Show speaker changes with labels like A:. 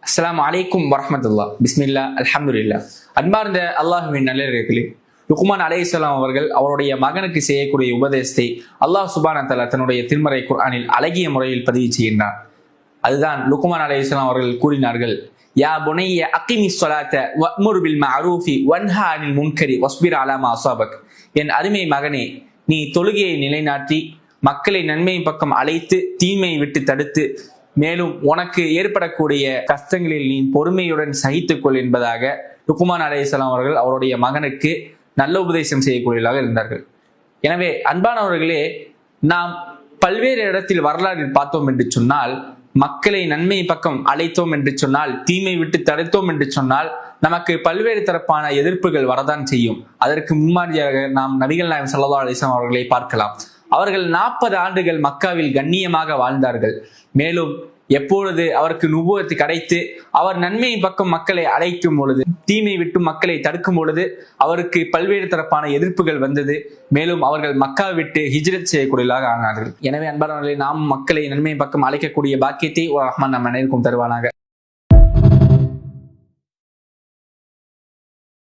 A: அஸ்ஸலாமு அலைக்கும் வரஹ்மத்துல்லாஹ். பிஸ்மில்லா அல்ஹம்துலில்லாஹ். அன்பார்ந்த அல்லாஹ்வின் நல்லடியார்களே, லுக்மான் அலைஹிஸ்ஸலாம் அவர்கள் அவருடைய மகனுக்கு செய்யக்கூடிய உபதேசத்தை அல்லாஹ் சுப்ஹானஹு வ தஆலா தன்னுடைய திருமறை குர்ஆனில் அழகிய முறையில் பதிவு செய்கின்றார். அதுதான் லுக்மான் அலைஹிஸ்ஸலாம் அவர்கள் கூறினார்கள், யா புனைய அகிமிஸ் ஸலாத்த வஅ்முர் பில் மஅரூஃபி வன்ஹா அனில் முன்கரி வஸ்பிர் அலா மா அஸாபக். என் அருமை மகனே, நீ தொழுகையை நிலைநாட்டி மக்களை நன்மை பக்கம் அழைத்து தீமையை விட்டு தடுத்து மேலும் உனக்கு ஏற்படக்கூடிய கஷ்டங்களில் நீ பொறுமையுடன் சகித்துக்கொள் என்பதாக லுக்மான் அலைஹிஸ்ஸலாம் அவர்கள் அவருடைய மகனுக்கு நல்ல உபதேசம் செய்யக்கூடியவர்களாக இருந்தார்கள். எனவே அன்பானவர்களே, நாம் பல்வேறு இடத்தில் வரலாற்றில் பார்த்தோம் என்று சொன்னால், மக்களை நன்மை பக்கம் அழைத்தோம் என்று சொன்னால், தீமை விட்டு தடுத்தோம் என்று சொன்னால் நமக்கு பல்வேறு தரப்பான எதிர்ப்புகள் வரதான் செய்யும். அதற்கு முன்மாதிரியாக நாம் நபிகள் நாயகம் ஸல்லல்லாஹு அலைஹி வஸல்லம் அவர்களை பார்க்கலாம். அவர்கள் 40 ஆண்டுகள் மக்காவில் கண்ணியமாக வாழ்ந்தார்கள். மேலும் எப்பொழுது அவருக்கு நுபுவத்து கிடைத்து அவர் நன்மையின் பக்கம் மக்களை அழைக்கும் பொழுது, தீமை விட்டு மக்களை தடுக்கும் பொழுது அவருக்கு பல்வேறு தரப்பான எதிர்ப்புகள் வந்தது. மேலும் அவர்கள் மக்கா விட்டு ஹிஜ்ரத் செய்யக்கூடியவர்களாக ஆனார்கள். எனவே அன்பானவர்களே, நாம் மக்களை நன்மையின் பக்கம் அழைக்கக்கூடிய பாக்கியத்தை ரஹ்மான் நம் அனைவருக்கும் தருவானாக.